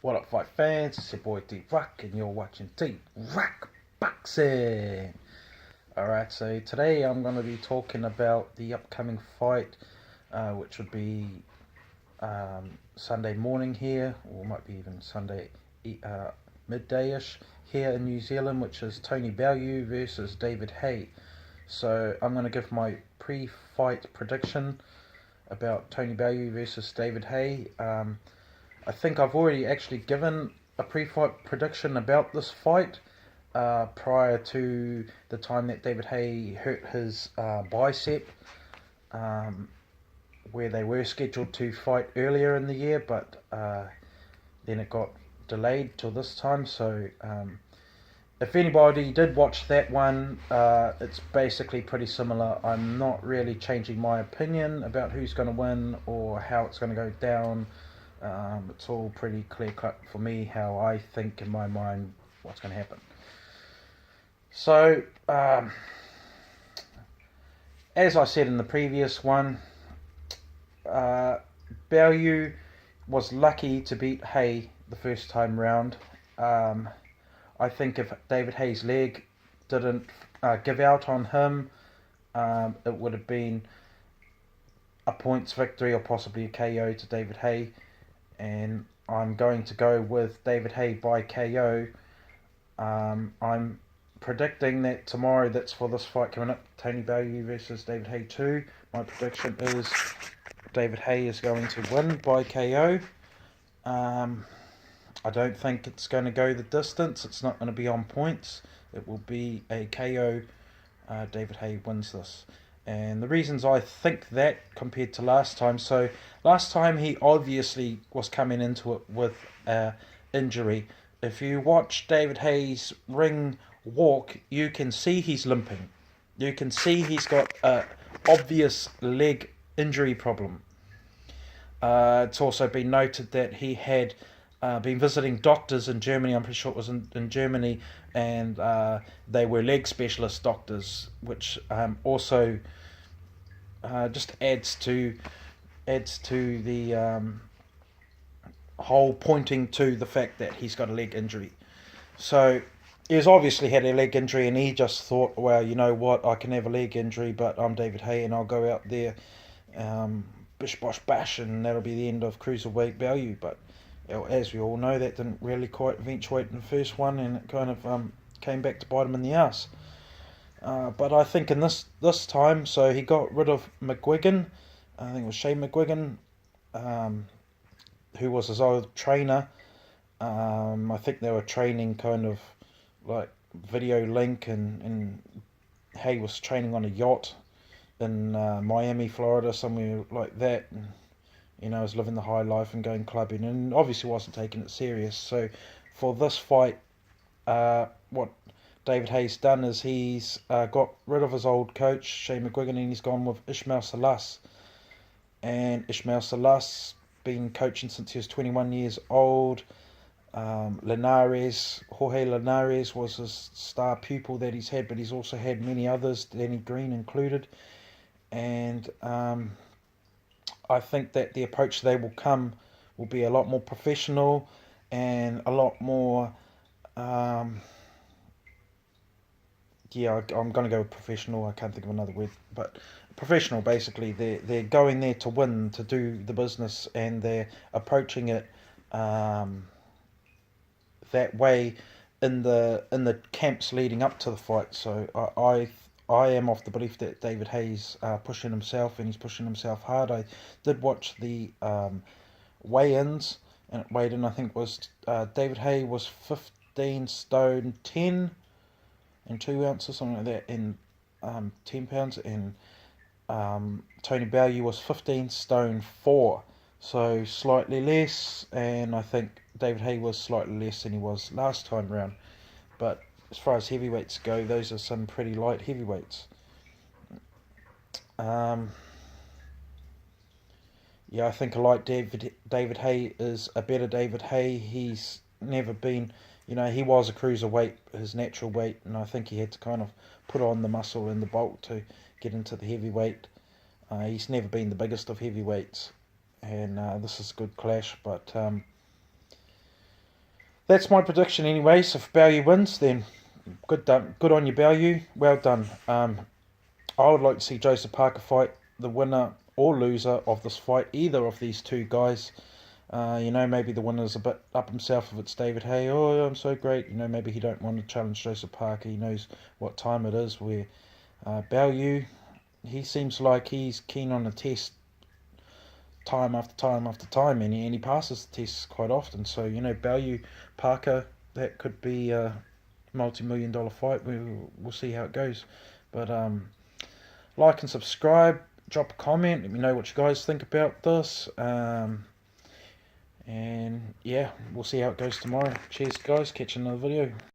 What up, fight fans? It's your boy D Rock, and you're watching D Rock Boxing. Alright, so today I'm going to be talking about the upcoming fight, which would be Sunday morning here, or might be even Sunday midday-ish here in New Zealand, which is Tony Bellew versus David Haye. So I'm going to give my pre-fight prediction about Tony Bellew versus David Haye. I think I've already actually given a pre-fight prediction about this fight prior to the time that David Haye hurt his bicep, where they were scheduled to fight earlier in the year, but then it got delayed till this time. So if anybody did watch that one, it's basically pretty similar. I'm not really changing my opinion about who's going to win or how it's going to go down. It's all pretty clear cut for me how I think in my mind what's going to happen. So, as I said in the previous one, Bellew was lucky to beat Haye the first time round. I think if David Haye's leg didn't give out on him, it would have been a points victory or possibly a KO to David Haye. And I'm going to go with David Haye by KO. I'm predicting that tomorrow, that's for this fight coming up, Tony Bellew versus David Haye 2. My prediction is David Haye is going to win by KO. I don't think it's going to go the distance. It's not going to be on points. It will be a KO. David Haye wins this. And the reasons I think that compared to last time, so last time he obviously was coming into it with injury. If you watch David Haye's ring walk, you can see he's limping. You can see he's got an obvious leg injury problem. It's also been noted that he had been visiting doctors in Germany. I'm pretty sure it was in Germany, and they were leg specialist doctors, which also just adds to the whole pointing to the fact that he's got a leg injury. So he's obviously had a leg injury, and he just thought, well, you know what, I can have a leg injury, but I'm David Haye, and I'll go out there, bish bosh bash, and that'll be the end of cruiserweight Bellew. But as we all know, that didn't really quite eventuate in the first one, and it kind of came back to bite him in the ass. But I think in this time, so he got rid of McGuigan. I think it was Shane McGuigan, who was his old trainer. I think they were training kind of like video link, and Haye was training on a yacht in Miami, Florida, somewhere like that. And, you know, was living the high life and going clubbing, and obviously wasn't taking it serious. So for this fight, what David Haye's done is he's got rid of his old coach, Shane McGuigan, and he's gone with Ismael Salas. And Ismael Salas been coaching since he was 21 years old. Jorge Linares was his star pupil that he's had, but he's also had many others, Danny Green included. And I think that the approach they will come will be a lot more professional and a lot more... I'm going to go with professional. I can't think of another word, but professional. Basically, they're going there to win, to do the business, and they're approaching it that way in the camps leading up to the fight. So I am of the belief that David Haye's pushing himself, and he's pushing himself hard. I did watch the weigh-ins, and it weighed in, I think, was David Haye was 15 stone 10 and 2 ounces, something like that, in 10 pounds, and Tony Bellew was 15 stone 4, so slightly less, and I think David Haye was slightly less than he was last time round. But as far as heavyweights go, those are some pretty light heavyweights. Yeah, I think a light David Haye is a better David Haye. He's never been, you know, he was a cruiserweight, his natural weight, and I think he had to kind of put on the muscle and the bulk to get into the heavyweight. He's never been the biggest of heavyweights, and this is a good clash, but that's my prediction anyway. So if bellew wins, then good on you, bellew. Well done. I would like to see Joseph Parker fight the winner or loser of this fight, either of these two guys. Maybe the winner's a bit up himself if it's David Haye. Oh, I'm so great. Maybe he don't want to challenge Joseph Parker. He knows what time it is. Where bellew, he seems like he's keen on the test time after time after time, and he passes the tests quite often. So, bellew Parker, that could be a multi-million-dollar fight. We'll see how it goes. But like and subscribe, drop a comment, let me know what you guys think about this. And yeah, we'll see how it goes tomorrow. Cheers guys, catch you in another video.